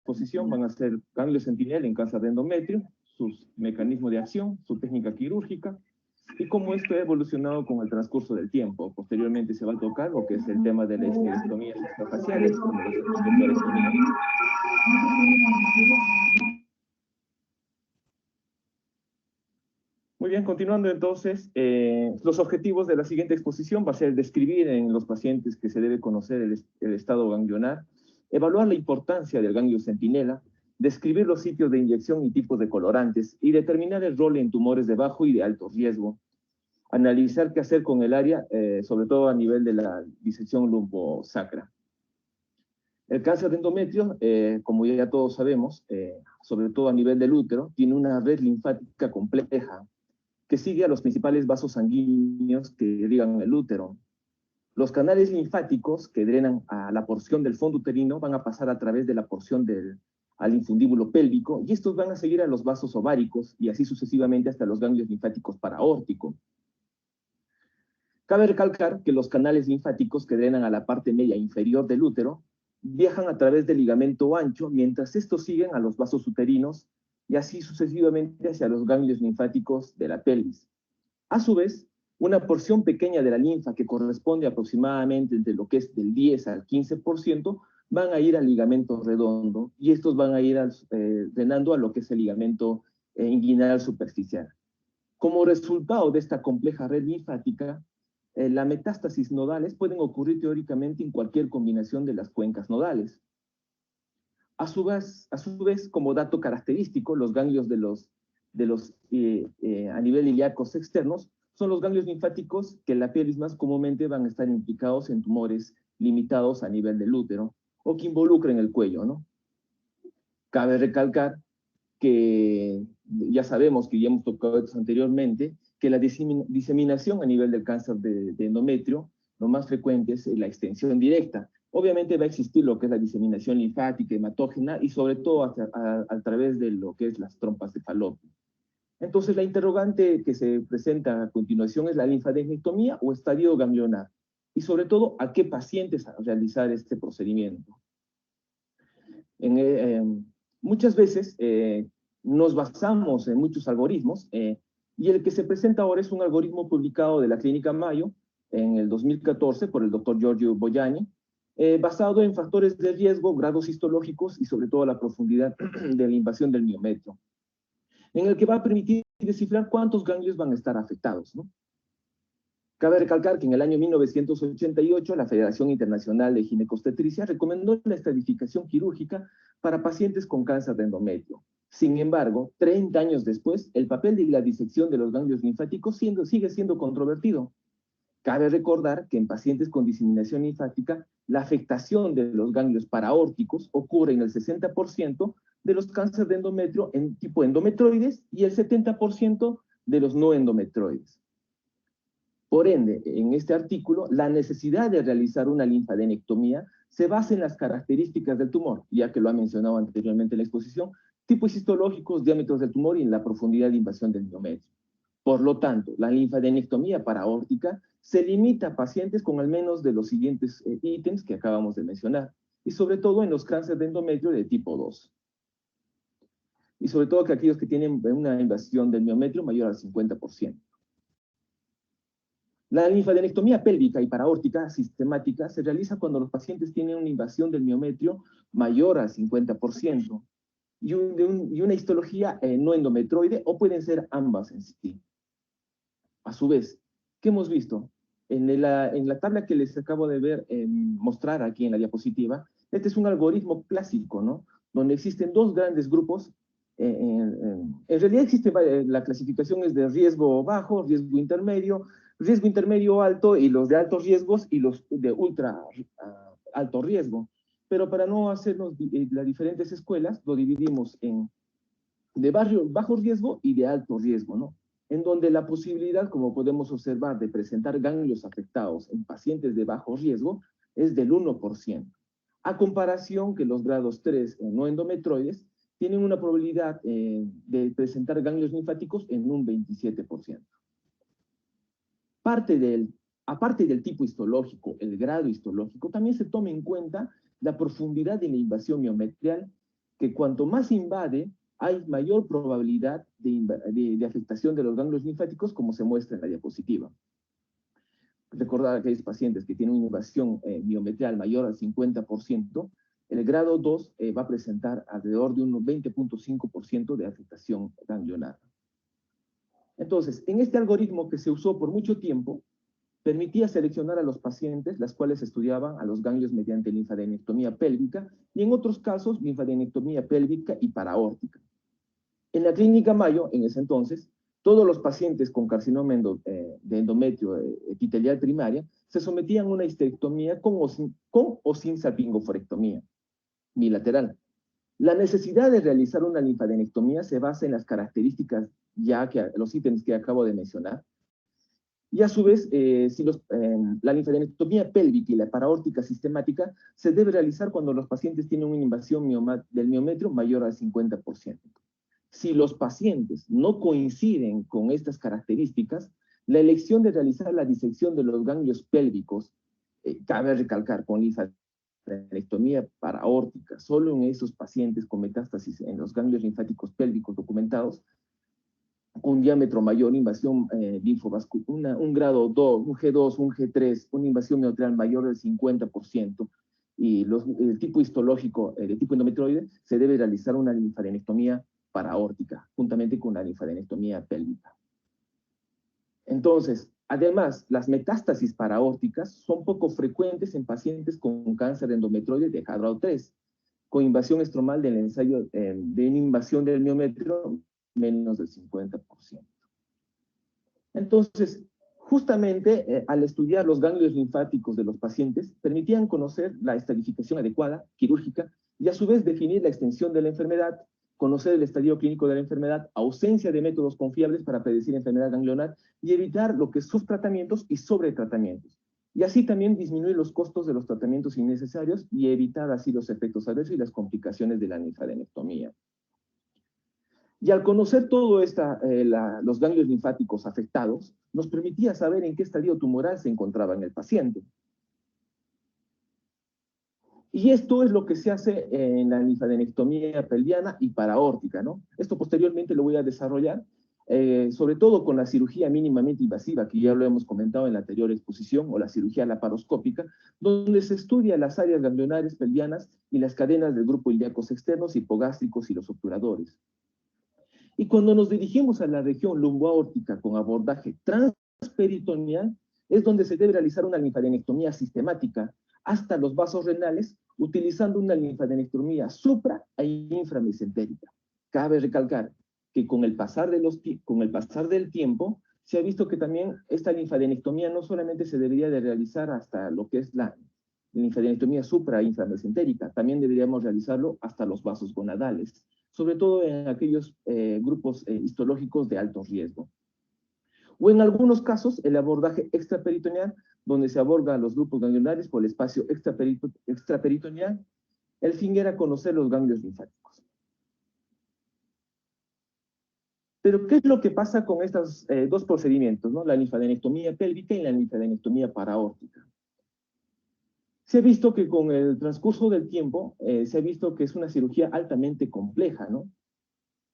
exposición van a ser ganglios centinela en cáncer de endometrio, sus mecanismos de acción, su técnica quirúrgica, y cómo esto ha evolucionado con el transcurso del tiempo. Posteriormente se va a tocar lo que es el tema de las esterectomías histofaciales, como las esterectomías. Muy bien, continuando entonces, los objetivos de la siguiente exposición va a ser describir en los pacientes que se debe conocer el estado ganglionar, evaluar la importancia del ganglio centinela, describir los sitios de inyección y tipos de colorantes y determinar el rol en tumores de bajo y de alto riesgo, analizar qué hacer con el área, sobre todo a nivel de la disección lumbosacra. El cáncer de endometrio, como ya todos sabemos, sobre todo a nivel del útero, tiene una red linfática compleja que sigue a los principales vasos sanguíneos que irrigan el útero. Los canales linfáticos que drenan a la porción del fondo uterino van a pasar a través de la porción al infundíbulo pélvico, y estos van a seguir a los vasos ováricos y así sucesivamente hasta los ganglios linfáticos paraórticos. Cabe recalcar que los canales linfáticos que drenan a la parte media inferior del útero viajan a través del ligamento ancho, mientras estos siguen a los vasos uterinos y así sucesivamente hacia los ganglios linfáticos de la pelvis. A su vez, una porción pequeña de la linfa que corresponde aproximadamente entre lo que es del 10 al 15%, van a ir al ligamento redondo y estos van a ir drenando a lo que es el ligamento inguinal superficial. Como resultado de esta compleja red linfática, la metástasis nodales pueden ocurrir teóricamente en cualquier combinación de las cuencas nodales. A su vez, como dato característico, los ganglios a nivel ilíacos externos son los ganglios linfáticos que en la pelvis más comúnmente van a estar implicados en tumores limitados a nivel del útero o que involucren el cuello, ¿no? Cabe recalcar que ya sabemos, que ya hemos tocado esto anteriormente, que la diseminación a nivel del cáncer de endometrio, lo más frecuente es la extensión directa. Obviamente va a existir lo que es la diseminación linfática, hematógena, y sobre todo a través de lo que es las trompas de falopio. Entonces, la interrogante que se presenta a continuación es la linfadenectomía o estadio ganglionar, y sobre todo, ¿a qué pacientes realizar este procedimiento? Muchas veces nos basamos en muchos algoritmos, y el que se presenta ahora es un algoritmo publicado de la Clínica Mayo en el 2014 por el doctor Giorgio Bogliani, basado en factores de riesgo, grados histológicos y sobre todo la profundidad de la invasión del miometrio, en el que va a permitir descifrar cuántos ganglios van a estar afectados, ¿no? Cabe recalcar que en el año 1988 la Federación Internacional de Ginecobstetricia recomendó la estratificación quirúrgica para pacientes con cáncer de endometrio. Sin embargo, 30 años después, el papel de la disección de los ganglios linfáticos sigue siendo controvertido. Cabe recordar que en pacientes con diseminación linfática, la afectación de los ganglios paraórticos ocurre en el 60% de los cánceres de endometrio en tipo endometroides y el 70% de los no endometroides. Por ende, en este artículo, la necesidad de realizar una linfadenectomía se basa en las características del tumor, ya que lo ha mencionado anteriormente en la exposición, tipos histológicos, diámetros del tumor y en la profundidad de invasión del miometrio. Por lo tanto, la linfadenectomía paraórtica se limita a pacientes con al menos de los siguientes ítems que acabamos de mencionar, y sobre todo en los cánceres de endometrio de tipo 2. Y sobre todo que aquellos que tienen una invasión del miometrio mayor al 50%. La linfadenectomía pélvica y paraórtica sistemática se realiza cuando los pacientes tienen una invasión del miometrio mayor al 50% y una histología no endometroide, o pueden ser ambas en sí. A su vez, ¿qué hemos visto? En la tabla que les acabo de mostrar aquí en la diapositiva, este es un algoritmo clásico, ¿no? Donde existen dos grandes grupos. En realidad existe, la clasificación es de riesgo bajo, riesgo intermedio alto, y los de altos riesgos y los de ultra alto riesgo. Pero para no hacernos las diferentes escuelas, lo dividimos en de bajo riesgo y de alto riesgo, ¿no? En donde la posibilidad, como podemos observar, de presentar ganglios afectados en pacientes de bajo riesgo es del 1%, a comparación que los grados 3 no endometroides tienen una probabilidad de presentar ganglios linfáticos en un 27%. Aparte del tipo histológico, el grado histológico, también se toma en cuenta la profundidad de la invasión miometrial que cuanto más invade, hay mayor probabilidad de afectación de los ganglios linfáticos, como se muestra en la diapositiva. Recordar a aquellos pacientes que tienen una invasión miometrial mayor al 50%, el grado 2 va a presentar alrededor de un 20.5% de afectación ganglionar. Entonces, en este algoritmo que se usó por mucho tiempo, permitía seleccionar a los pacientes, las cuales estudiaban a los ganglios mediante linfadenectomía pélvica, y en otros casos, linfadenectomía pélvica y paraórtica. En la clínica Mayo, en ese entonces, todos los pacientes con carcinoma de endometrio epitelial primaria se sometían a una histerectomía con o sin salpingoforectomía bilateral. La necesidad de realizar una linfadenectomía se basa en las características, los ítems que acabo de mencionar, y a su vez, la linfadenectomía pélvica y la paraórtica sistemática se debe realizar cuando los pacientes tienen una invasión del miometrio mayor al 50%. Si los pacientes no coinciden con estas características, la elección de realizar la disección de los ganglios pélvicos, cabe recalcar, con linfadenectomía paraórtica, solo en esos pacientes con metástasis en los ganglios linfáticos pélvicos documentados, con un diámetro mayor, invasión linfovascular, un grado 2, un G2, un G3, una invasión miometral mayor del 50%, y el tipo histológico de tipo endometrioide, se debe realizar una linfadenectomía paraórtica, juntamente con la linfadenectomía pélvica. Entonces, además, las metástasis paraórticas son poco frecuentes en pacientes con cáncer de endometrioide de grado 3, con invasión estromal del ensayo de invasión del miometrio menos del 50%. Entonces, justamente al estudiar los ganglios linfáticos de los pacientes, permitían conocer la estratificación adecuada, quirúrgica, y a su vez definir la extensión de la enfermedad, conocer el estadio clínico de la enfermedad, ausencia de métodos confiables para predecir enfermedad ganglionar y evitar lo que es subtratamientos y sobretratamientos. Y así también disminuir los costos de los tratamientos innecesarios y evitar así los efectos adversos y las complicaciones de la linfadenectomía. Y al conocer todo los ganglios linfáticos afectados, nos permitía saber en qué estadio tumoral se encontraba en el paciente. Y esto es lo que se hace en la linfadenectomía pelviana y paraórtica, ¿no? Esto posteriormente lo voy a desarrollar, sobre todo con la cirugía mínimamente invasiva, que ya lo hemos comentado en la anterior exposición, o la cirugía laparoscópica, donde se estudia las áreas ganglionares pelvianas y las cadenas del grupo ilíacos externos, hipogástricos y los obturadores. Y cuando nos dirigimos a la región lumboaórtica con abordaje transperitoneal, es donde se debe realizar una linfadenectomía sistemática hasta los vasos renales, utilizando una linfadenectomía supra e inframesentérica. Cabe recalcar que con el pasar del tiempo, se ha visto que también esta linfadenectomía no solamente se debería de realizar hasta lo que es la linfadenectomía supra e inframesentérica, también deberíamos realizarlo hasta los vasos gonadales, sobre todo en aquellos grupos histológicos de alto riesgo. O en algunos casos, el abordaje extraperitoneal, donde se aborda los grupos ganglionares por el espacio extraperitoneal. El fin era conocer los ganglios linfáticos. Pero, ¿qué es lo que pasa con estos dos procedimientos, ¿no? La linfadenectomía pélvica y la linfadenectomía paraórtica? Se ha visto que con el transcurso del tiempo, se ha visto que es una cirugía altamente compleja, ¿no?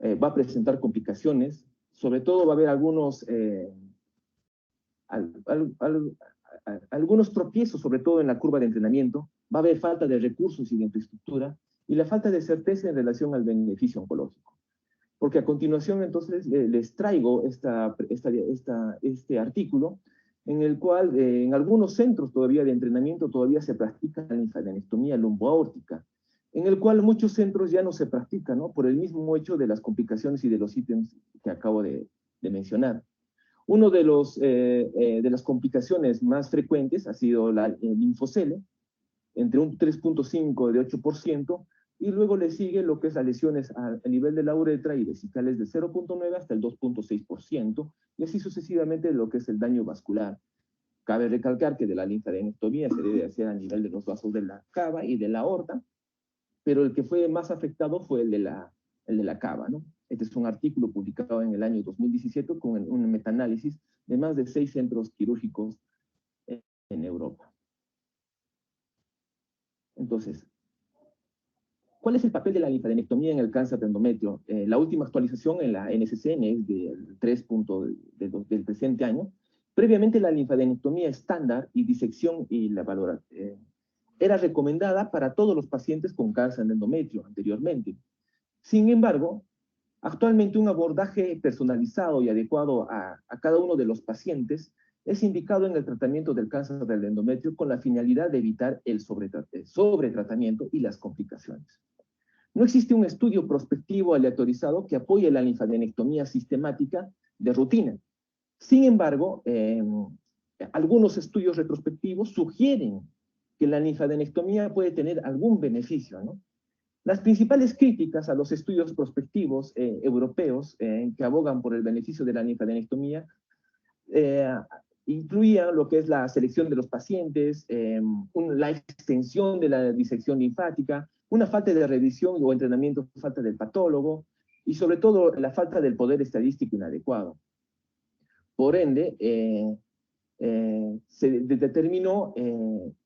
Va a presentar complicaciones, sobre todo va a haber algunos tropiezos, sobre todo en la curva de entrenamiento, va a haber falta de recursos y de infraestructura, y la falta de certeza en relación al beneficio oncológico. Porque a continuación, entonces, les traigo este artículo, en el cual en algunos centros todavía de entrenamiento todavía se practica la linfadenectomía lumboaórtica, en el cual muchos centros ya no se practican, ¿no? Por el mismo hecho de las complicaciones y de los ítems que acabo de mencionar. Uno de las complicaciones más frecuentes ha sido el linfocele, entre un 3.5 de 8%, y luego le sigue lo que es las lesiones a nivel de la uretra y vesicales de 0.9 hasta el 2.6%, y así sucesivamente lo que es el daño vascular. Cabe recalcar que de la linfadenectomía se debe hacer a nivel de los vasos de la cava y de la aorta, pero el que fue más afectado fue el de la cava, ¿no? Este es un artículo publicado en el año 2017 con un metaanálisis de más de 6 centros quirúrgicos en Europa. Entonces, ¿Cuál es el papel de la linfadenectomía en el cáncer de endometrio? La última actualización en la NCCN es del 3. Del presente año. Previamente, la linfadenectomía estándar y disección y la valoración era recomendada para todos los pacientes con cáncer de endometrio anteriormente. Sin embargo, actualmente un abordaje personalizado y adecuado a cada uno de los pacientes es indicado en el tratamiento del cáncer del endometrio con la finalidad de evitar el sobretratamiento y las complicaciones. No existe un estudio prospectivo aleatorizado que apoye la linfadenectomía sistemática de rutina. Sin embargo, algunos estudios retrospectivos sugieren que la linfadenectomía puede tener algún beneficio, ¿no? Las principales críticas a los estudios prospectivos europeos que abogan por el beneficio de la linfadenectomía incluían lo que es la selección de los pacientes, la extensión de la disección linfática, una falta de revisión o entrenamiento, falta del patólogo, y sobre todo la falta del poder estadístico inadecuado. Por ende,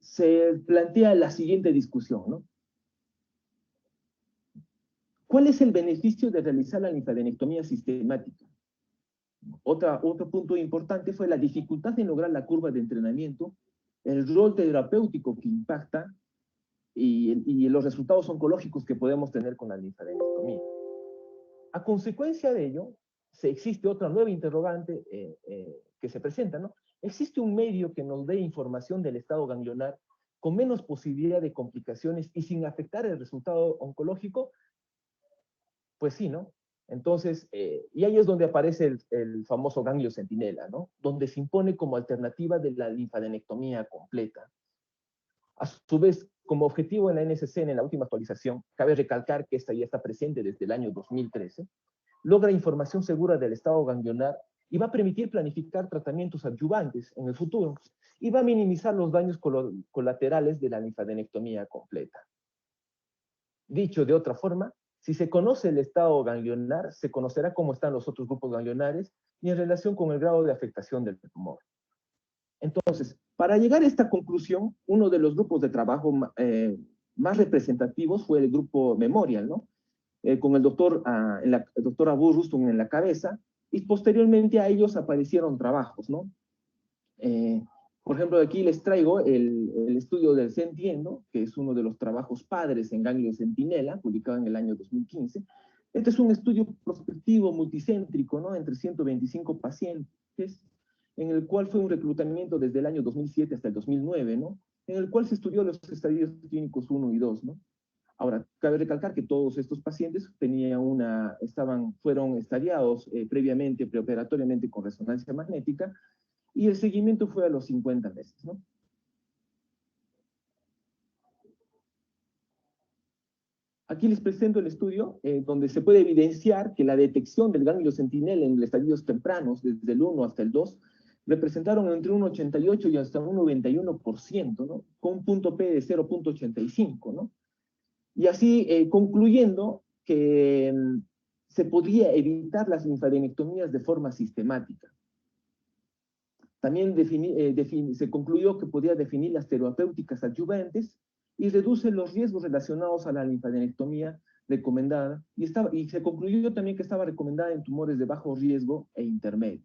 se plantea la siguiente discusión, ¿no? ¿Cuál es el beneficio de realizar la linfadenectomía sistemática? Otro punto importante fue la dificultad en lograr la curva de entrenamiento, el rol terapéutico que impacta y los resultados oncológicos que podemos tener con la linfadenectomía. A consecuencia de ello, existe otra nueva interrogante que se presenta, ¿no? ¿Existe un medio que nos dé información del estado ganglionar con menos posibilidad de complicaciones y sin afectar el resultado oncológico? Pues sí, ¿no? Entonces, y ahí es donde aparece el famoso ganglio centinela, ¿no? Donde se impone como alternativa de la linfadenectomía completa. A su vez, como objetivo en la NCCN, en la última actualización, cabe recalcar que esta ya está presente desde el año 2013, logra información segura del estado ganglionar y va a permitir planificar tratamientos adyuvantes en el futuro y va a minimizar los daños colaterales de la linfadenectomía completa. Dicho de otra forma, si se conoce el estado ganglionar, se conocerá cómo están los otros grupos ganglionares y en relación con el grado de afectación del tumor. Entonces, para llegar a esta conclusión, uno de los grupos de trabajo más representativos fue el grupo Memorial, ¿no? Con el doctor Abu Rustum en la cabeza, y posteriormente a ellos aparecieron trabajos, ¿no? Por ejemplo, aquí les traigo el estudio del Centiendo, que es uno de los trabajos padres en ganglio centinela, publicado en el año 2015. Este es un estudio prospectivo multicéntrico, ¿no? Entre 125 pacientes, en el cual fue un reclutamiento desde el año 2007 hasta el 2009, ¿no? En el cual se estudió los estadios clínicos 1 y 2, ¿no? Ahora, cabe recalcar que todos estos pacientes fueron estadiados previamente, preoperatoriamente con resonancia magnética, y el seguimiento fue a los 50 meses, ¿no? Aquí les presento el estudio donde se puede evidenciar que la detección del ganglio centinela en estadios tempranos, desde el 1 hasta el 2, representaron entre un 88 y hasta un 91%, ¿no? Con un punto P de 0.85, ¿no? Y así concluyendo que se podría evitar las linfadenectomías de forma sistemática. También se concluyó que podía definir las terapéuticas adyuvantes y reduce los riesgos relacionados a la linfadenectomía recomendada, y se concluyó también que estaba recomendada en tumores de bajo riesgo e intermedio.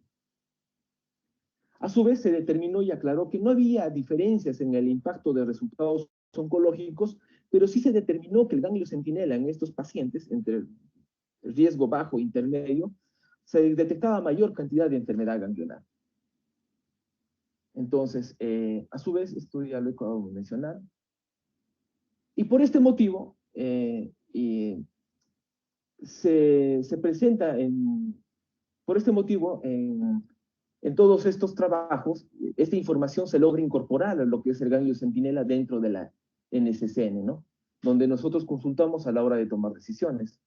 A su vez, se determinó y aclaró que no había diferencias en el impacto de resultados oncológicos, pero sí se determinó que el ganglio centinela en estos pacientes, entre el riesgo bajo e intermedio, se detectaba mayor cantidad de enfermedad ganglionar. Entonces, a su vez, esto ya lo acabo de mencionar. Y por este motivo, se presenta por este motivo, en todos estos trabajos, esta información se logra incorporar a lo que es el ganglio centinela dentro de la NCCN, ¿no? Donde nosotros consultamos a la hora de tomar decisiones.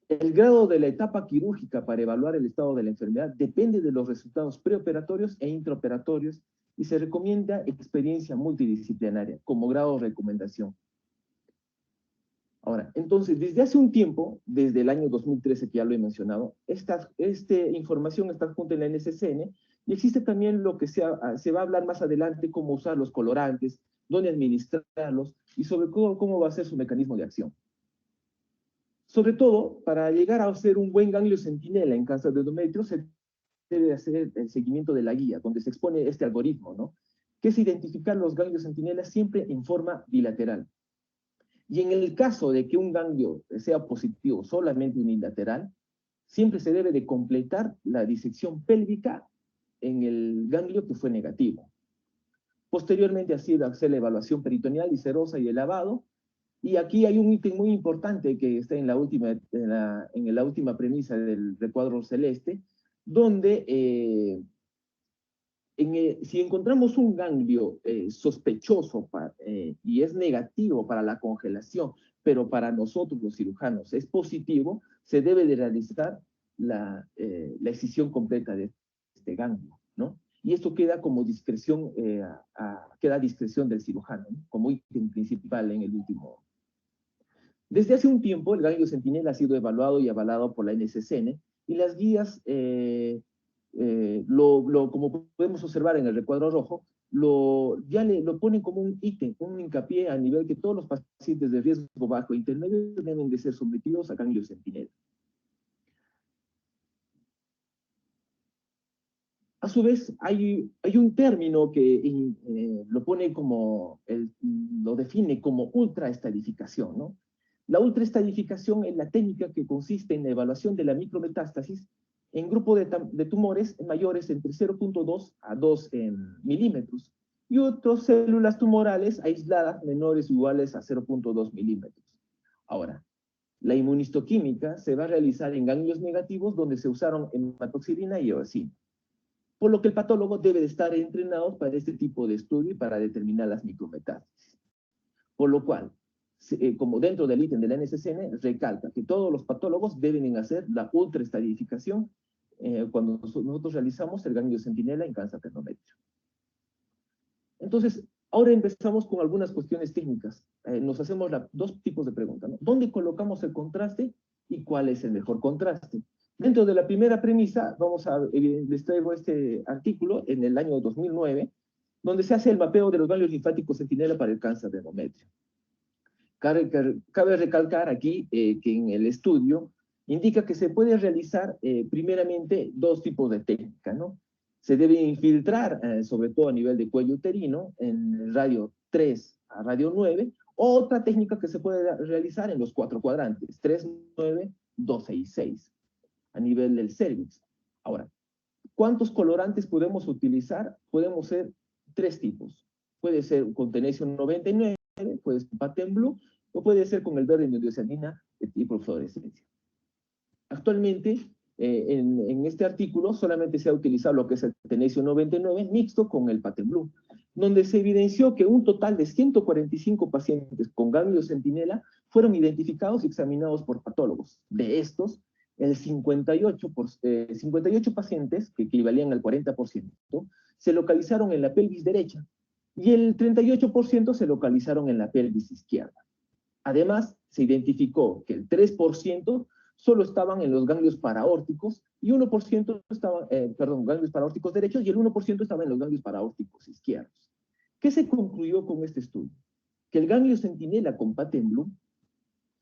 El grado de la etapa quirúrgica para evaluar el estado de la enfermedad depende de los resultados preoperatorios e intraoperatorios y se recomienda experiencia multidisciplinaria como grado de recomendación. Ahora, entonces, desde hace un tiempo, desde el año 2013, que ya lo he mencionado, esta información está junto en la NCCN y existe también lo que se va a hablar más adelante, cómo usar los colorantes, dónde administrarlos y sobre cómo va a ser su mecanismo de acción. Sobre todo, para llegar a ser un buen ganglio centinela en cáncer de endometrio, se debe hacer el seguimiento de la guía, donde se expone este algoritmo, ¿no? Que es identificar los ganglios centinelas siempre en forma bilateral. Y en el caso de que un ganglio sea positivo solamente unilateral, siempre se debe de completar la disección pélvica en el ganglio que fue negativo. Posteriormente ha sido hacer la evaluación peritoneal y serosa y el lavado. Y aquí hay un ítem muy importante que está en la última premisa del recuadro celeste, donde si encontramos un ganglio sospechoso y es negativo para la congelación, pero para nosotros los cirujanos es positivo, se debe de realizar la excisión completa de este ganglio, ¿no? Y esto queda como discreción, queda a discreción del cirujano, ¿no? Como ítem principal en el último. Desde hace un tiempo, el ganglio centinela ha sido evaluado y avalado por la NCCN, y las guías, como podemos observar en el recuadro rojo, ya lo ponen como un ítem, un hincapié a nivel que todos los pacientes de riesgo bajo e intermedio deben de ser sometidos a ganglio centinela. A su vez, hay un término que lo pone como, lo define como ultraestadificación, ¿no? La ultraestadificación es la técnica que consiste en la evaluación de la micrometástasis en grupo de tumores mayores entre 0.2 a 2 milímetros y otras células tumorales aisladas menores o iguales a 0.2 milímetros. Ahora, la inmunistoquímica se va a realizar en ganglios negativos donde se usaron hematoxilina y eosina, por lo que el patólogo debe de estar entrenado para este tipo de estudio y para determinar las micrometástasis. Por lo cual, como dentro del ítem de la NCCN, recalca que todos los patólogos deben hacer la ultraestadificación cuando nosotros realizamos el ganglio centinela en cáncer de endometrio. Entonces, ahora empezamos con algunas cuestiones técnicas. Nos hacemos dos tipos de preguntas, ¿no? ¿Dónde colocamos el contraste y cuál es el mejor contraste? Dentro de la primera premisa, les traigo este artículo en el año 2009, donde se hace el mapeo de los ganglios linfáticos centinela para el cáncer de endometrio. Cabe recalcar aquí que en el estudio indica que se puede realizar primeramente dos tipos de técnica, ¿no? Se debe infiltrar, sobre todo a nivel de cuello uterino, en el radio 3 a radio 9, otra técnica que se puede realizar en los 4 cuadrantes, 3, 9, 12 y 6, a nivel del cervix. Ahora, ¿cuántos colorantes podemos utilizar? Podemos ser 3 tipos. Puede ser con tenesium 99, puede ser Patent Blue, o puede ser con el verde metilcianina de tipo fluorescencia. Actualmente, en este artículo solamente se ha utilizado lo que es el tenesium 99 mixto con el Patent Blue, donde se evidenció que un total de 145 pacientes con ganglio centinela fueron identificados y examinados por patólogos. De estos, el 58 pacientes, que equivalían al 40%, se localizaron en la pelvis derecha, y el 38% se localizaron en la pelvis izquierda. Además, se identificó que el 3% solo estaban en los ganglios paraórticos y 1% estaban, ganglios paraórticos derechos, y el 1% estaba en los ganglios paraórticos izquierdos. ¿Qué se concluyó con este estudio? Que el ganglio centinela con Patent Blue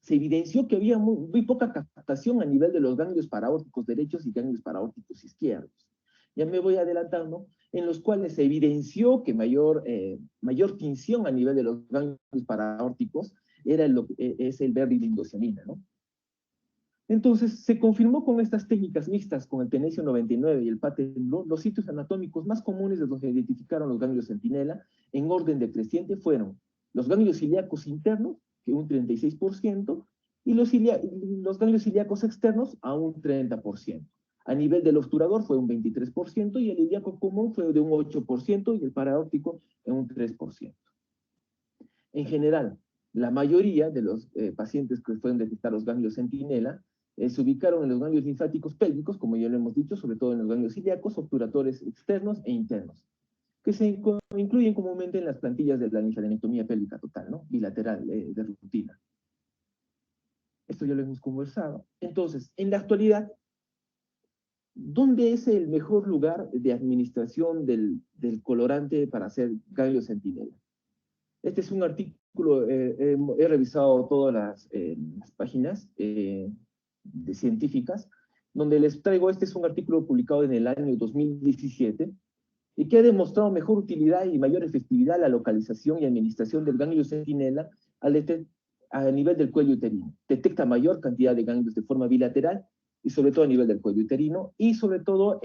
se evidenció que había muy poca captación a nivel de los ganglios paraórticos derechos y ganglios paraórticos izquierdos. Ya me voy adelantando, en los cuales se evidenció que mayor tinción a nivel de los ganglios paraórticos es el verde indocianina, ¿no? Entonces, se confirmó con estas técnicas mixtas, con el tenesium 99 y el Patent Blue, los sitios anatómicos más comunes de los que identificaron los ganglios centinela, en orden decreciente, fueron los ganglios ilíacos internos, que un 36%, y los ganglios ilíacos externos a un 30%. A nivel del obturador fue un 23%, y el ilíaco común fue de un 8%, y el paraórtico en un 3%. En general, la mayoría de los pacientes que fueron detectados ganglios centinela se ubicaron en los ganglios linfáticos pélvicos, como ya lo hemos dicho, sobre todo en los ganglios ilíacos, obturadores externos e internos, que se incluyen comúnmente en las plantillas de la linfadenectomía pélvica total, ¿no? Bilateral, de rutina. Esto ya lo hemos conversado. Entonces, en la actualidad, ¿dónde es el mejor lugar de administración del colorante para hacer ganglio centinela? Este es un artículo artículo, he revisado todas las páginas científicas, donde les traigo, este es un artículo publicado en el año 2017, y que ha demostrado mejor utilidad y mayor efectividad la localización y administración del ganglio centinela a nivel del cuello uterino. Detecta mayor cantidad de ganglios de forma bilateral, y sobre todo a nivel del cuello uterino, y sobre todo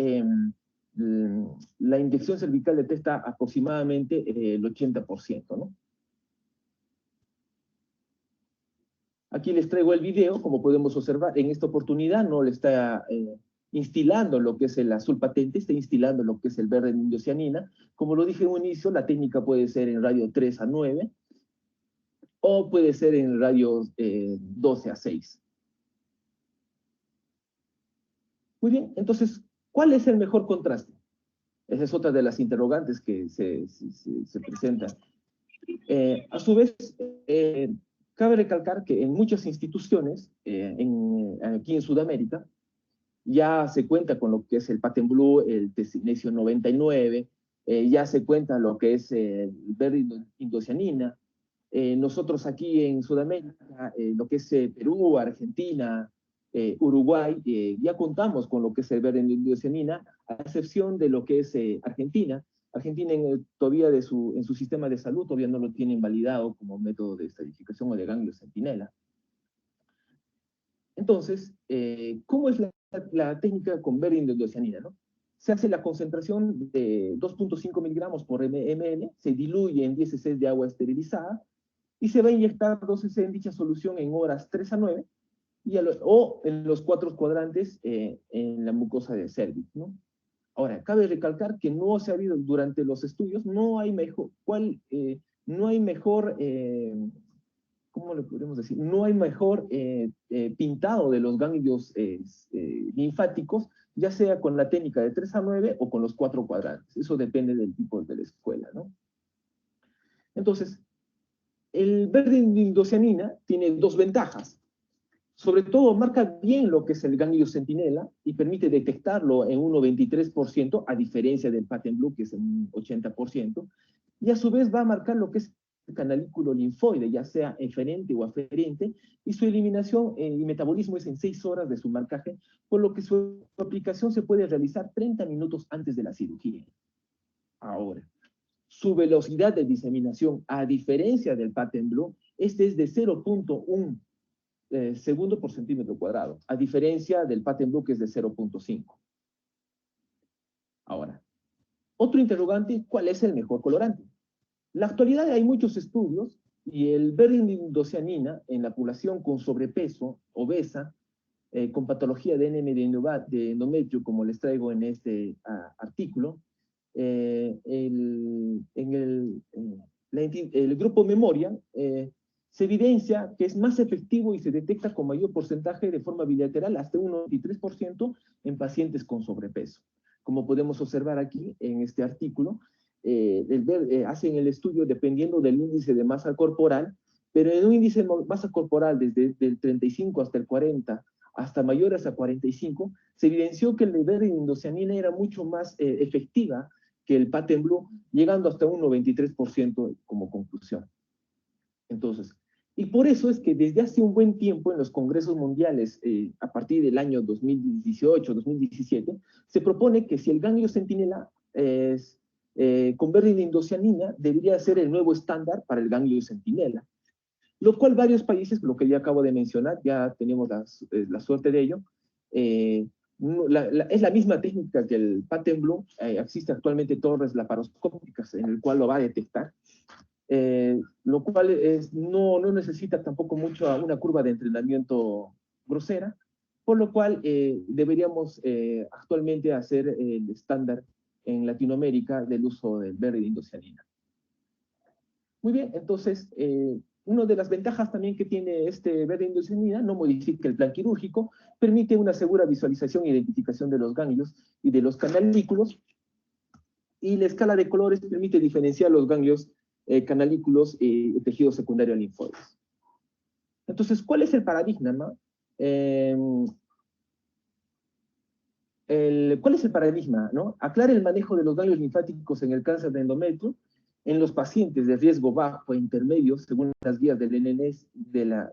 la inyección cervical detecta aproximadamente el 80%, ¿no? Aquí les traigo el video, como podemos observar, en esta oportunidad no le está instilando lo que es el azul patente, está instilando lo que es el verde en indocianina. Como lo dije en un inicio, la técnica puede ser en radio 3 a 9, o puede ser en radio 12 a 6. Muy bien, entonces, ¿cuál es el mejor contraste? Esa es otra de las interrogantes que se presentan. A su vez, cabe recalcar que en muchas instituciones, aquí en Sudamérica, ya se cuenta con lo que es el Patent Blue, el Tessinetio 99, ya se cuenta lo que es el verde indocianina. Nosotros aquí en Sudamérica, lo que es Perú, Argentina, Uruguay, ya contamos con lo que es el verde indocianina, a excepción de lo que es Argentina. Argentina todavía en su sistema de salud todavía no lo tienen validado como método de estadificación o de ganglio centinela. Entonces, ¿cómo es la técnica con verde indocianina, ¿no? Se hace la concentración de 2.5 miligramos por ml, se diluye en 10 cc de agua esterilizada, y se va a inyectar 2 cc en dicha solución en horas 3 a 9, o en los 4 cuadrantes en la mucosa del cervix, ¿no? Ahora, cabe recalcar que no se ha habido durante los estudios, no hay mejor, ¿cómo le podemos decir? No hay mejor pintado de los ganglios linfáticos, ya sea con la técnica de 3 a 9 o con los 4 cuadrantes. Eso depende del tipo de la escuela, ¿no? Entonces, el verde indocianina tiene dos ventajas. Sobre todo, marca bien lo que es el ganglio centinela y permite detectarlo en un 93%, a diferencia del Patent Blue, que es un 80%, y a su vez va a marcar lo que es el canalículo linfoide, ya sea eferente o aferente, y su eliminación y metabolismo es en 6 horas de su marcaje, por lo que su aplicación se puede realizar 30 minutos antes de la cirugía. Ahora, su velocidad de diseminación, a diferencia del Patent Blue, este es de 0.1 segundo por centímetro cuadrado, a diferencia del Patent Blue, que es de 0.5. Ahora, otro interrogante, ¿cuál es el mejor colorante? En la actualidad hay muchos estudios, y el verde indocianina en la población con sobrepeso, obesa, con patología de NM de endometrio, como les traigo en este artículo, el grupo memoria se evidencia que es más efectivo y se detecta con mayor porcentaje de forma bilateral, hasta un 93% en pacientes con sobrepeso. Como podemos observar aquí en este artículo, hacen el estudio dependiendo del índice de masa corporal, pero en un índice de masa corporal desde el 35 hasta el 40, hasta mayores a 45, se evidenció que el verde indocianina era mucho más efectiva que el Patent Blue, llegando hasta un 93% como conclusión. Entonces, y por eso es que desde hace un buen tiempo en los congresos mundiales, a partir del año 2018, 2017, se propone que si el ganglio centinela es con verde indocianina, debería ser el nuevo estándar para el ganglio centinela. Lo cual varios países, lo que ya acabo de mencionar, ya tenemos la suerte de ello, es la misma técnica que el Patent Blue, existe actualmente torres laparoscópicas en el cual lo va a detectar, lo cual no necesita tampoco mucho una curva de entrenamiento grosera, por lo cual deberíamos actualmente hacer el estándar en Latinoamérica del uso del verde indocianina. Muy bien, entonces, una de las ventajas también que tiene este verde indocianina, no modifica el plan quirúrgico, permite una segura visualización e identificación de los ganglios y de los canalículos, y la escala de colores permite diferenciar los ganglios, canalículos y tejido secundario linfoides. Entonces, ¿cuál es el paradigma, no? ¿Cuál es el paradigma, no? Aclara el manejo de los ganglios linfáticos en el cáncer de endometrio En los pacientes de riesgo bajo e intermedio, según las guías del NNS, de la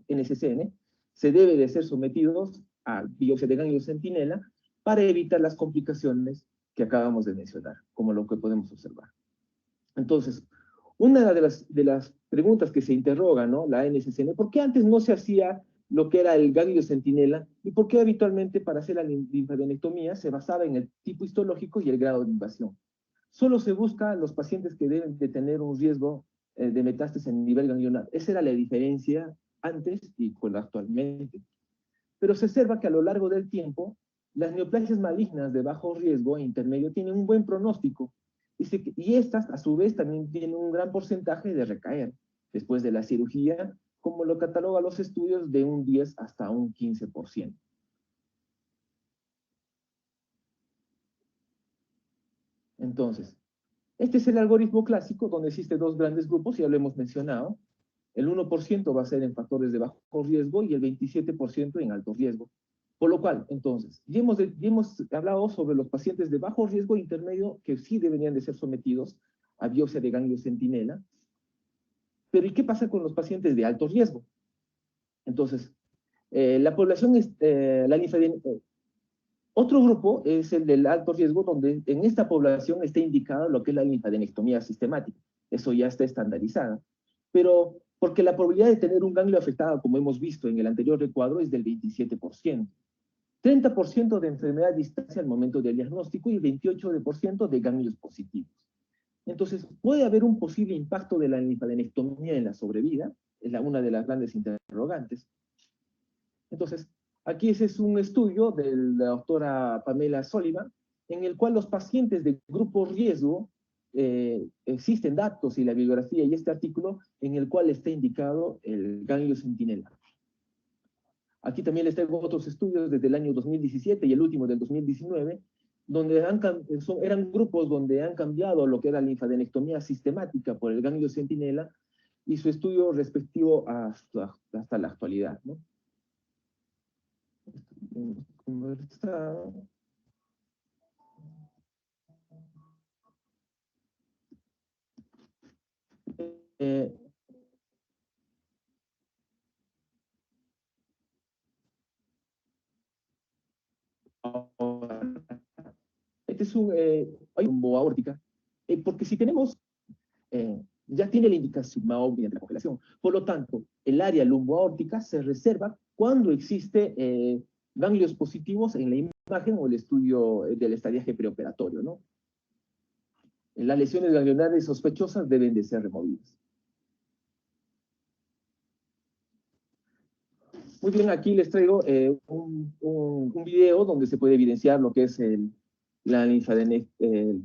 NCCN, se debe de ser sometidos a biopsia de ganglio centinela para evitar las complicaciones que acabamos de mencionar, como lo que podemos observar. Entonces, una de las preguntas que se interroga, ¿no? La NCCN, ¿por qué antes no se hacía lo que era el ganglio centinela y por qué habitualmente para hacer la linfadenectomía se basaba en el tipo histológico y el grado de invasión? Solo se busca los pacientes que deben de tener un riesgo de metástasis en nivel ganglionar. Esa era la diferencia antes y con actualmente. Pero se observa que a lo largo del tiempo, las neoplasias malignas de bajo riesgo e intermedio tienen un buen pronóstico, y estas, a su vez, también tienen un gran porcentaje de recaer después de la cirugía, como lo catalogan los estudios, de un 10 hasta un 15%. Entonces, este es el algoritmo clásico donde existen dos grandes grupos, ya lo hemos mencionado. El 1% va a ser en factores de bajo riesgo y el 27% en alto riesgo. Por lo cual, entonces, ya hemos hablado sobre los pacientes de bajo riesgo e intermedio que sí deberían de ser sometidos a biopsia de ganglio centinela. Pero ¿y qué pasa con los pacientes de alto riesgo? Entonces, la población, otro grupo es el del alto riesgo, donde en esta población está indicado lo que es la linfadenectomía sistemática. Eso ya está estandarizada. Pero porque la probabilidad de tener un ganglio afectado, como hemos visto en el anterior recuadro, es del 27%. 30% de enfermedad a distancia al momento del diagnóstico y 28% de ganglios positivos. Entonces, puede haber un posible impacto de la linfadenectomía en la sobrevida, es una de las grandes interrogantes. Entonces, aquí ese es un estudio de la doctora Pamela Sullivan, en el cual los pacientes de grupo riesgo, existen datos y la bibliografía y este artículo en el cual está indicado el ganglio centinela. Aquí también les traigo otros estudios desde el año 2017 y el último del 2019, donde eran grupos donde han cambiado lo que era la linfadenectomía sistemática por el ganglio centinela y su estudio respectivo hasta la actualidad, ¿no? Eh, este es hay un bomba aórtica, porque si tenemos, ya tiene la indicación mediante la congelación, por lo tanto, el área lumboaórtica se reserva cuando existe ganglios positivos en la imagen o el estudio del estadiaje preoperatorio, ¿no? Las lesiones ganglionares sospechosas deben de ser removidas. Muy bien, aquí les traigo un video donde se puede evidenciar lo que es la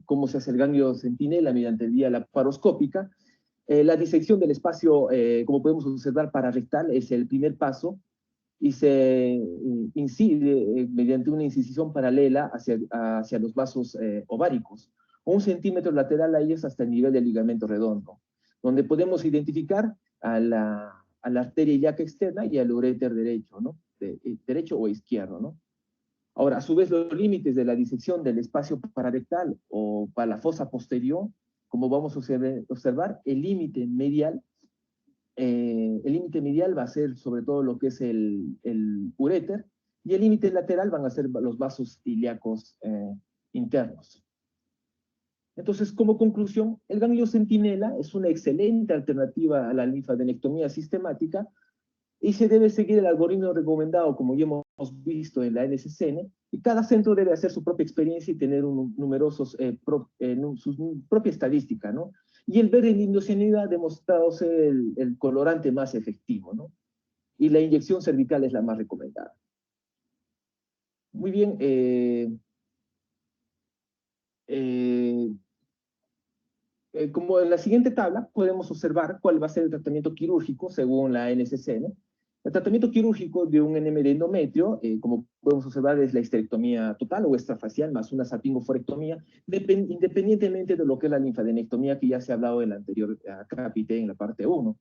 cómo se hace el ganglio centinela mediante vía laparoscópica. La disección del espacio, como podemos observar, pararectal es el primer paso y se incide mediante una incisión paralela hacia los vasos ováricos. 1 centímetro lateral a ellos hasta el nivel del ligamento redondo, donde podemos identificar a la arteria ilíaca externa y al uréter derecho, ¿no? Derecho o izquierdo, ¿no? Ahora, a su vez, los límites de la disección del espacio pararectal o para la fosa posterior, como vamos a observar, el límite medial va a ser sobre todo lo que es el uréter, y el límite lateral van a ser los vasos ilíacos internos. Entonces, como conclusión, el ganglio centinela es una excelente alternativa a la linfadenectomía sistemática y se debe seguir el algoritmo recomendado, como ya hemos visto en la NCCN, y cada centro debe hacer su propia experiencia y tener su propia estadística, ¿no? Y el verde indocyanida ha demostrado ser el colorante más efectivo, ¿no? Y la inyección cervical es la más recomendada. Muy bien, como en la siguiente tabla podemos observar cuál va a ser el tratamiento quirúrgico según la NCCN. El tratamiento quirúrgico de un enema de endometrio, como podemos observar, es la histerectomía total o extrafacial más una salpingoforectomía, independientemente de lo que es la linfadenectomía que ya se ha hablado en la anterior capítulo en la parte 1.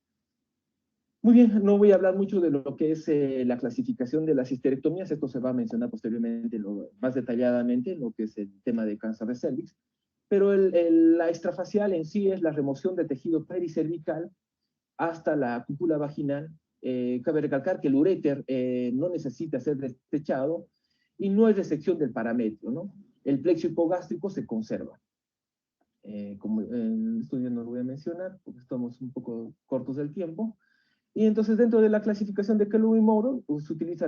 Muy bien, no voy a hablar mucho de lo que es la clasificación de las histerectomías, esto se va a mencionar posteriormente más detalladamente, lo que es el tema de cáncer de cervix. pero la extrafacial en sí es la remoción de tejido pericervical hasta la cúpula vaginal. Cabe recalcar que el uréter no necesita ser desechado y no es resección del parametrio, ¿no? El plexo hipogástrico se conserva. Como en el estudio no lo voy a mencionar porque estamos un poco cortos del tiempo. Y entonces dentro de la clasificación de Kellogg y Moro, pues, utiliza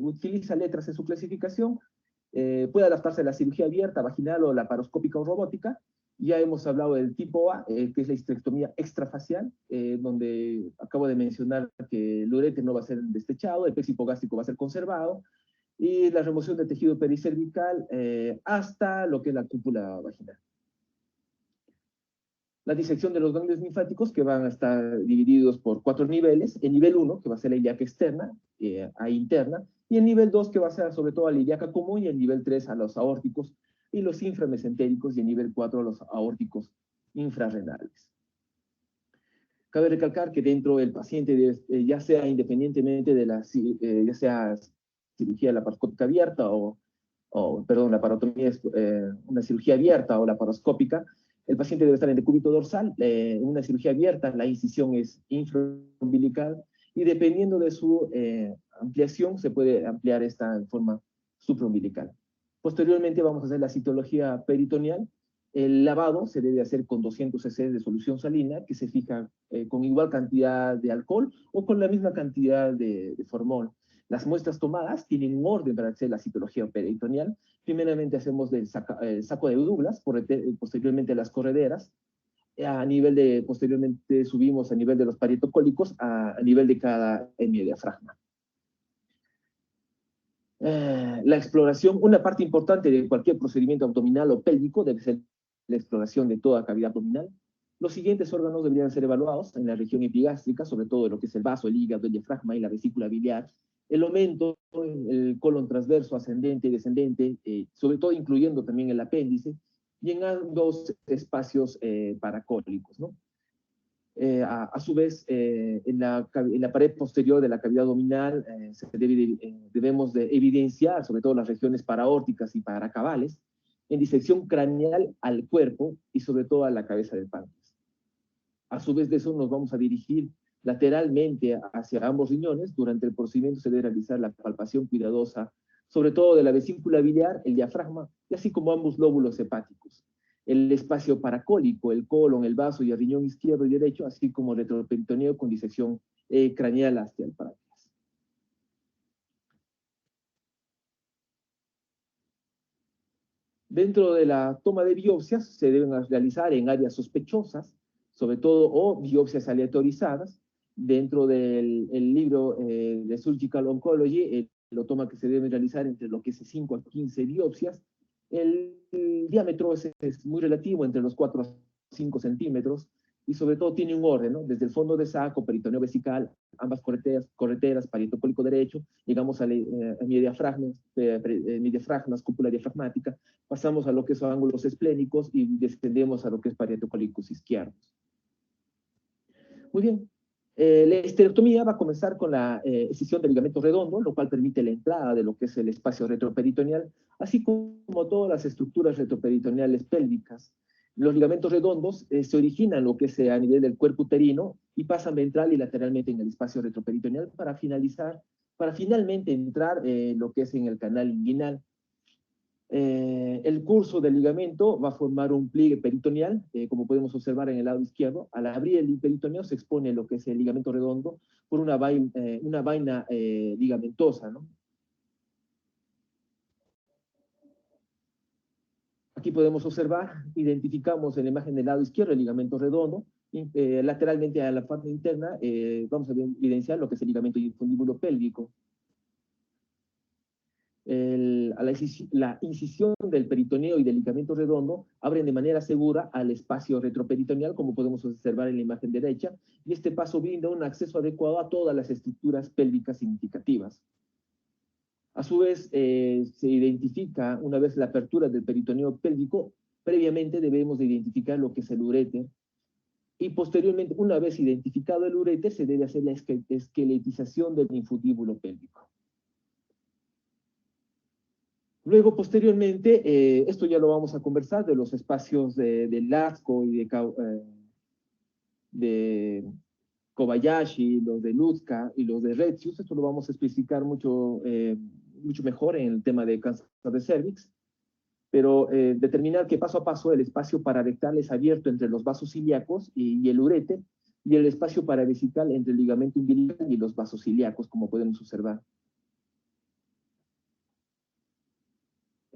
utiliza letras en su clasificación, puede adaptarse a la cirugía abierta, vaginal o laparoscópica o robótica. Ya hemos hablado del tipo A, que es la histerectomía extrafacial, donde acabo de mencionar que el uréter no va a ser desechado, el plexo hipogástrico va a ser conservado, y la remoción de tejido pericervical hasta lo que es la cúpula vaginal. La disección de los ganglios linfáticos, que van a estar divididos por 4 niveles: el nivel 1, que va a ser la ilíaca externa a interna, y el nivel 2, que va a ser sobre todo a la ilíaca común, y el nivel 3 a los aórticos y los inframesentéricos, y el nivel 4 a los aórticos infrarrenales. Cabe recalcar que dentro del paciente, ya sea independientemente de ya sea cirugía laparoscópica abierta perdón, laparotomía, una cirugía abierta o laparoscópica, el paciente debe estar en decúbito dorsal. En una cirugía abierta, la incisión es infraumbilical, y dependiendo de su ampliación, se puede ampliar esta en forma supraumbilical. Posteriormente vamos a hacer la citología peritoneal. El lavado se debe hacer con 200 cc de solución salina, que se fija con igual cantidad de alcohol o con la misma cantidad de formol. Las muestras tomadas tienen un orden para hacer la citología peritoneal. Primeramente hacemos el saco de Douglas, posteriormente las correderas. Posteriormente subimos a nivel de los parietocólicos, a nivel de cada hemiodiafragma. La exploración, una parte importante de cualquier procedimiento abdominal o pélvico debe ser la exploración de toda cavidad abdominal. Los siguientes órganos deberían ser evaluados en la región epigástrica, sobre todo lo que es el vaso, el hígado, el diafragma y la vesícula biliar. El omento, el colon transverso, ascendente y descendente, sobre todo incluyendo también el apéndice, y en ambos espacios paracólicos, ¿no? A su vez, en la pared posterior de la cavidad abdominal debemos de evidenciar sobre todo las regiones paraórticas y paracabales, en disección craneal al cuerpo y sobre todo a la cabeza del páncreas. A su vez de eso nos vamos a dirigir lateralmente hacia ambos riñones. Durante el procedimiento se debe realizar la palpación cuidadosa, sobre todo de la vesícula biliar, el diafragma, y así como ambos lóbulos hepáticos. El espacio paracólico, el colon, el vaso y el riñón izquierdo y derecho, así como el retroperitoneo con disección craneal hacia el páncreas. Dentro de la toma de biopsias se deben realizar en áreas sospechosas, sobre todo, o biopsias aleatorizadas. Dentro del libro de Surgical Oncology, la toma que se debe realizar entre lo que es 5 a 15 biopsias. El diámetro es muy relativo, entre los 4 a 5 centímetros, y sobre todo tiene un orden, ¿no? Desde el fondo de saco, peritoneo vesical, ambas correteras, parietocólico derecho, llegamos a diafragmas, cúpula diafragmática, pasamos a lo que son ángulos esplénicos y descendemos a lo que es parietocólicos izquierdos. Muy bien. La histerectomía va a comenzar con la escisión del ligamento redondo, lo cual permite la entrada de lo que es el espacio retroperitoneal, así como todas las estructuras retroperitoneales pélvicas. Los ligamentos redondos se originan lo que es a nivel del cuerpo uterino y pasan ventral y lateralmente en el espacio retroperitoneal para finalmente entrar lo que es en el canal inguinal. El curso del ligamento va a formar un pliegue peritoneal, como podemos observar en el lado izquierdo. Al abrir el peritoneo se expone lo que es el ligamento redondo por una vaina ligamentosa, ¿no? Aquí podemos observar, identificamos en la imagen del lado izquierdo el ligamento redondo, lateralmente a la parte interna vamos a evidenciar lo que es el ligamento infundíbulo pélvico. La incisión del peritoneo y del ligamento redondo abren de manera segura al espacio retroperitoneal, como podemos observar en la imagen derecha, y este paso brinda un acceso adecuado a todas las estructuras pélvicas significativas. A su vez, se identifica, una vez la apertura del peritoneo pélvico, previamente debemos de identificar lo que es el uréter, y posteriormente, una vez identificado el uréter, se debe hacer la esqueletización del infundíbulo pélvico. Luego, posteriormente, esto ya lo vamos a conversar de los espacios de Lascaux y de Kobayashi, los de Luzca y los de Retzius. Esto lo vamos a especificar mucho, mucho mejor en el tema de cáncer de cervix, pero determinar que paso a paso el espacio pararectal es abierto entre los vasos ilíacos y el uréter, y el espacio paravesical entre el ligamento umbilical y los vasos ilíacos, como podemos observar.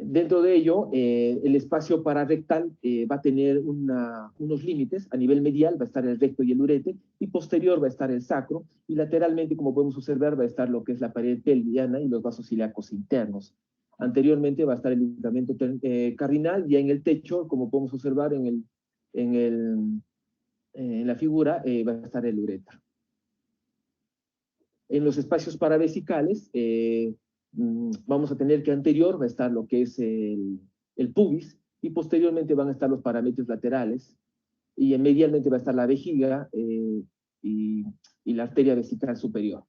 Dentro de ello, el espacio pararectal va a tener unos límites. A nivel medial va a estar el recto y el uréter, y posterior va a estar el sacro, y lateralmente, como podemos observar, va a estar lo que es la pared pelviana y los vasos ilíacos internos. Anteriormente va a estar el ligamento cardinal, y en el techo, como podemos observar en la figura, va a estar el uréter. En los espacios paravesicales, vamos a tener que anterior va a estar lo que es el pubis, y posteriormente van a estar los paramétrios laterales, y medialmente va a estar la vejiga y la arteria vesical superior.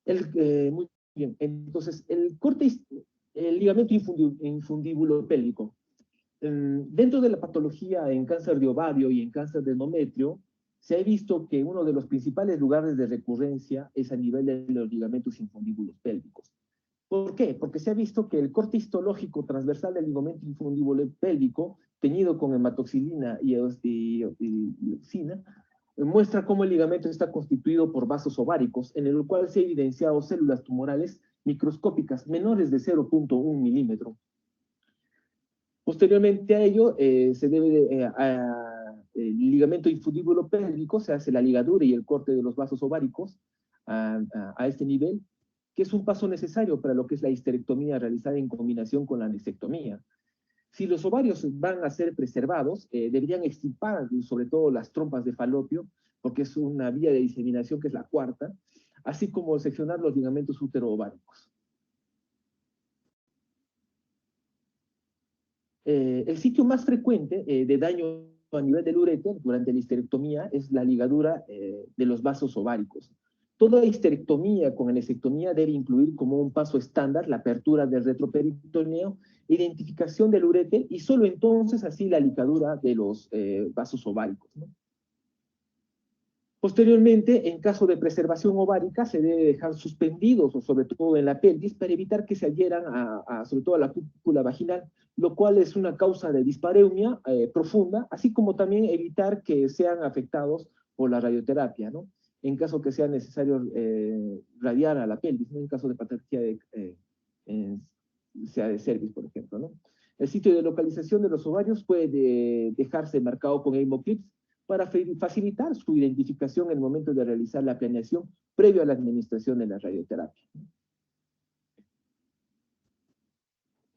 Muy bien, entonces el ligamento infundíbulo pélvico. Dentro de la patología en cáncer de ovario y en cáncer de endometrio, se ha visto que uno de los principales lugares de recurrencia es a nivel de los ligamentos infundíbulos pélvicos. ¿Por qué? Porque se ha visto que el corte histológico transversal del ligamento infundíbulo pélvico, teñido con hematoxilina y oxina, muestra cómo el ligamento está constituido por vasos ováricos, en el cual se han evidenciado células tumorales microscópicas menores de 0.1 milímetro. Posteriormente a ello, se debe el ligamento infundíbulo pélvico, se hace la ligadura y el corte de los vasos ováricos a este nivel, que es un paso necesario para lo que es la histerectomía realizada en combinación con la anestectomía. Si los ovarios van a ser preservados, deberían extirpar sobre todo las trompas de falopio, porque es una vía de diseminación que es la cuarta, así como seccionar los ligamentos útero-ováricos. El sitio más frecuente de daño a nivel del uréter durante la histerectomía es la ligadura de los vasos ováricos. Toda histerectomía con anestectomía debe incluir como un paso estándar la apertura del retroperitoneo, identificación del uréter, y solo entonces así la ligadura de los vasos ováricos, ¿no? Posteriormente, en caso de preservación ovárica, se debe dejar suspendidos, o sobre todo en la pelvis, para evitar que se adhieran sobre todo a la cúpula vaginal, lo cual es una causa de dispareumia profunda, así como también evitar que sean afectados por la radioterapia, ¿no? En caso que sea necesario radiar a la pelvis, ¿no? En caso de patología sea de cervix, por ejemplo, ¿no? El sitio de localización de los ovarios puede dejarse marcado con hemoclips para facilitar su identificación en el momento de realizar la planeación previo a la administración de la radioterapia.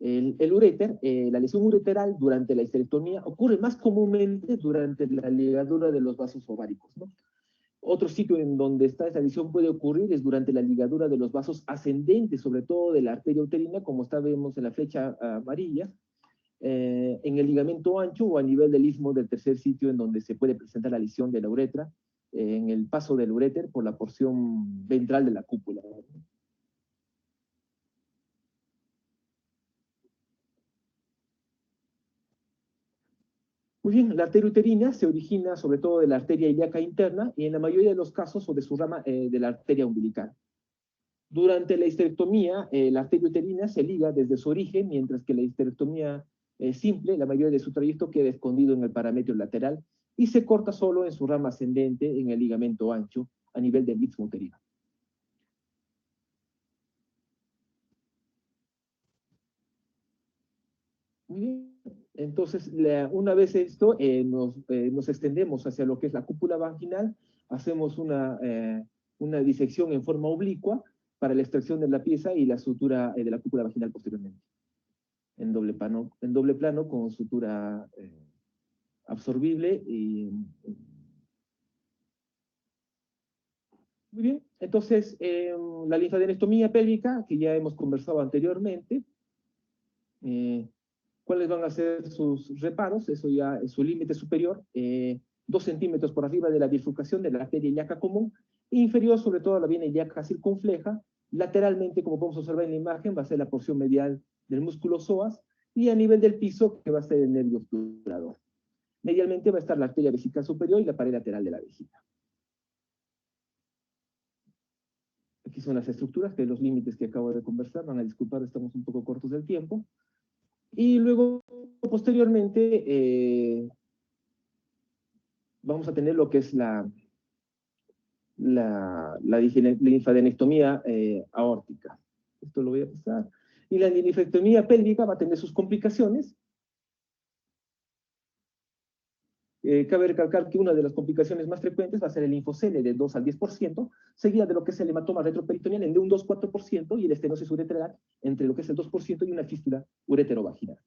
El uréter, la lesión ureteral durante la histerectomía ocurre más comúnmente durante la ligadura de los vasos ováricos, ¿no? Otro sitio en donde esta lesión puede ocurrir es durante la ligadura de los vasos ascendentes, sobre todo de la arteria uterina, como vemos en la flecha amarilla, en el ligamento ancho o a nivel del istmo del tercer sitio en donde se puede presentar la lesión de la uretra, en el paso del uréter por la porción ventral de la cúpula. Muy bien, la arteria uterina se origina sobre todo de la arteria ilíaca interna y en la mayoría de los casos o de su rama de la arteria umbilical. Durante la histerectomía, la arteria uterina se liga desde su origen, mientras que la histerectomía simple, la mayoría de su trayecto queda escondido en el parametrio lateral y se corta solo en su rama ascendente en el ligamento ancho a nivel del istmo uterino. Muy bien. Entonces, una vez esto, nos extendemos hacia lo que es la cúpula vaginal, hacemos una disección en forma oblicua para la extracción de la pieza y la sutura de la cúpula vaginal posteriormente. En doble plano con sutura absorbible y... Muy bien, entonces la linfadenectomía pélvica, que ya hemos conversado anteriormente, ¿cuáles van a ser sus reparos? Eso ya es su límite superior, 2 centímetros por arriba de la bifurcación de la arteria ilíaca común, e inferior sobre todo a la vena ilíaca circunfleja, Lateralmente, como podemos observar en la imagen, va a ser la porción medial del músculo psoas, y a nivel del piso, que va a ser el nervio obturador. Medialmente va a estar la arteria vesical superior y la pared lateral de la vejiga. Aquí son las estructuras, que los límites que acabo de conversar, van a disculpar, estamos un poco cortos del tiempo. Y luego, posteriormente, vamos a tener lo que es la linfadenectomía aórtica. Esto lo voy a pasar. Y la linfectomía pélvica va a tener sus complicaciones. Cabe recalcar que una de las complicaciones más frecuentes va a ser el linfocele de 2 al 10%, seguida de lo que es el hematoma retroperitoneal en de un 2-4% y el estenosis ureteral entre lo que es el 2% y una fístula ureterovaginal.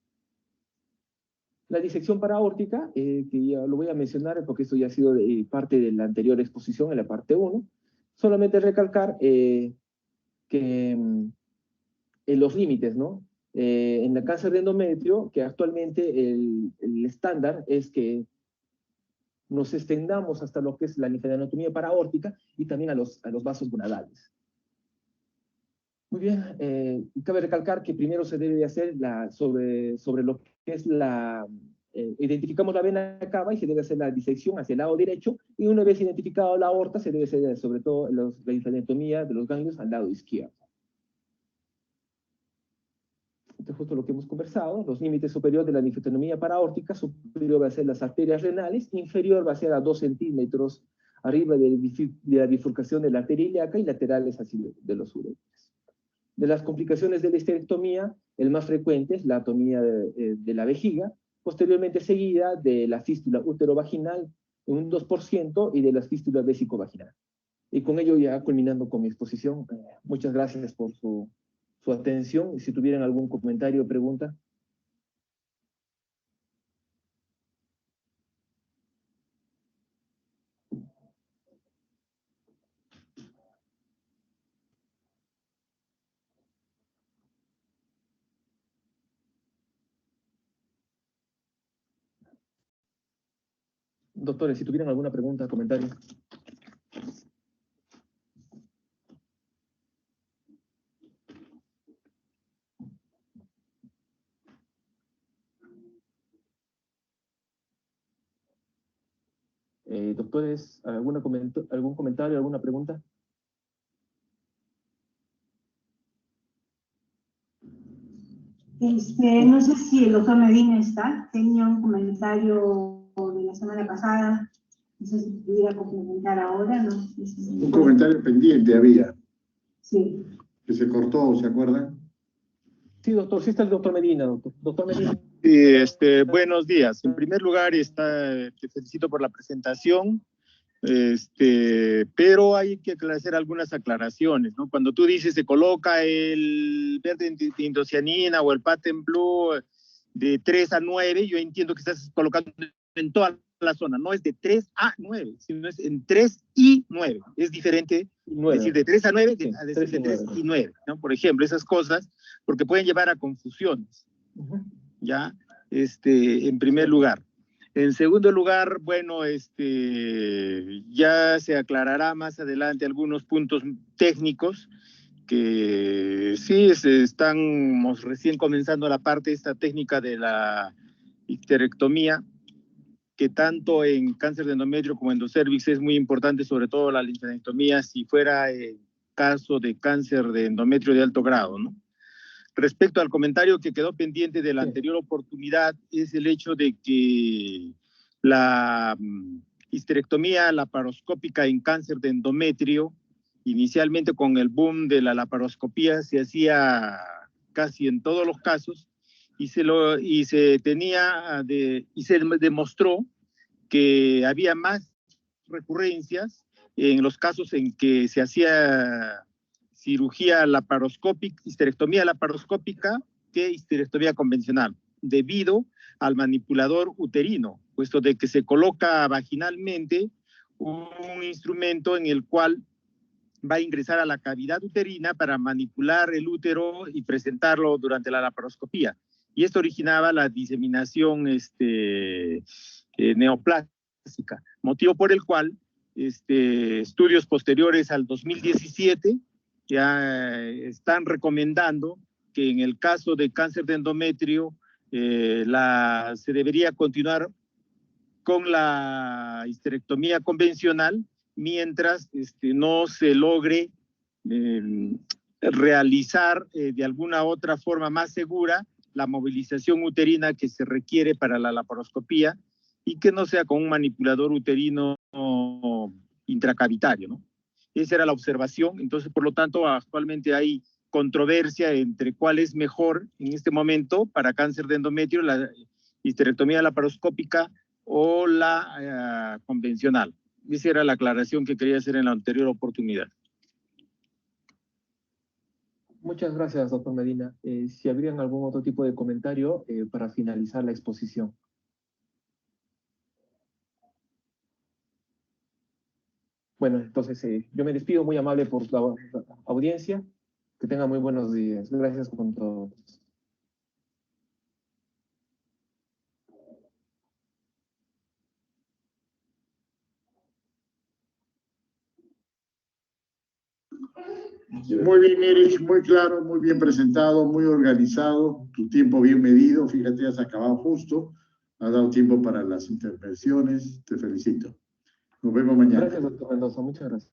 La disección paraórtica, que ya lo voy a mencionar porque esto ya ha sido parte de la anterior exposición en la parte 1, solamente recalcar que en los límites, ¿no? En el cáncer de endometrio, que actualmente el estándar es que nos extendamos hasta lo que es la linfadenectomía paraórtica y también a los vasos gonadales. Muy bien, cabe recalcar que primero se debe de hacer sobre lo que es identificamos la vena cava y se debe hacer la disección hacia el lado derecho, y una vez identificado la aorta se debe hacer sobre todo la linfadenectomía de los ganglios al lado izquierdo. Esto es justo lo que hemos conversado. Los límites superiores de la linfadenectomía paraórtica, superior va a ser las arterias renales, inferior va a ser a 2 centímetros arriba de la bifurcación de la arteria ilíaca y laterales así de los uréteres. De las complicaciones de la histerectomía, el más frecuente es la atomía de la vejiga, posteriormente seguida de la fístula uterovaginal en un 2% y de la fístula vesicovaginal. Y con ello ya culminando con mi exposición, muchas gracias por su atención, y si tuvieran algún comentario o pregunta. Doctores, si tuvieran alguna pregunta o comentario. Doctores, ¿algún comentario, alguna pregunta? No sé si el doctor Medina está, tenía un comentario de la semana pasada, no sé si pudiera complementar ahora, ¿no? Un comentario pendiente había. Sí. Que se cortó, ¿se acuerdan? Sí, doctor, sí está el doctor Medina, doctor. Doctor Medina. Sí, buenos días. En primer lugar, te felicito por la presentación, pero hay que hacer algunas aclaraciones, ¿no? Cuando tú dices se coloca el verde indocianina o el Patent Blue de 3 a 9, yo entiendo que estás colocando en toda la zona, no es de 3 a 9, sino es en 3 y 9. Es diferente 9. decir de 3 a 9 sí, a decir de 3 y 9, ¿no? Por ejemplo, esas cosas, porque pueden llevar a confusiones, ¿ya? En primer lugar. En segundo lugar, bueno, ya se aclarará más adelante algunos puntos técnicos que sí estamos recién comenzando la parte esta técnica de la histerectomía, que tanto en cáncer de endometrio como endocervix es muy importante, sobre todo la linfadenectomía, si fuera caso de cáncer de endometrio de alto grado, ¿no? Respecto al comentario que quedó pendiente de la anterior oportunidad, es el hecho de que la histerectomía laparoscópica en cáncer de endometrio, inicialmente con el boom de la laparoscopía, se hacía casi en todos los casos, y se demostró que había más recurrencias en los casos en que se hacía cirugía laparoscópica, histerectomía laparoscópica, que histerectomía convencional, debido al manipulador uterino, puesto de que se coloca vaginalmente un instrumento en el cual va a ingresar a la cavidad uterina para manipular el útero y presentarlo durante la laparoscopía. Y esto originaba la diseminación neoplástica, motivo por el cual estudios posteriores al 2017 ya están recomendando que en el caso de cáncer de endometrio se debería continuar con la histerectomía convencional mientras no se logre realizar de alguna otra forma más segura la movilización uterina que se requiere para la laparoscopía y que no sea con un manipulador uterino intracavitario, ¿no? Esa era la observación. Entonces, por lo tanto, actualmente hay controversia entre cuál es mejor en este momento para cáncer de endometrio, la histerectomía laparoscópica o la convencional. Esa era la aclaración que quería hacer en la anterior oportunidad. Muchas gracias, doctor Medina. Si habrían algún otro tipo de comentario para finalizar la exposición. Bueno, entonces yo me despido, muy amable por la audiencia. Que tengan muy buenos días. Gracias con todos. Muy bien, Erich, muy claro, muy bien presentado, muy organizado, tu tiempo bien medido, fíjate, has acabado justo, has dado tiempo para las intervenciones, te felicito. Nos vemos mañana. Gracias, doctor Mendoza, muchas gracias.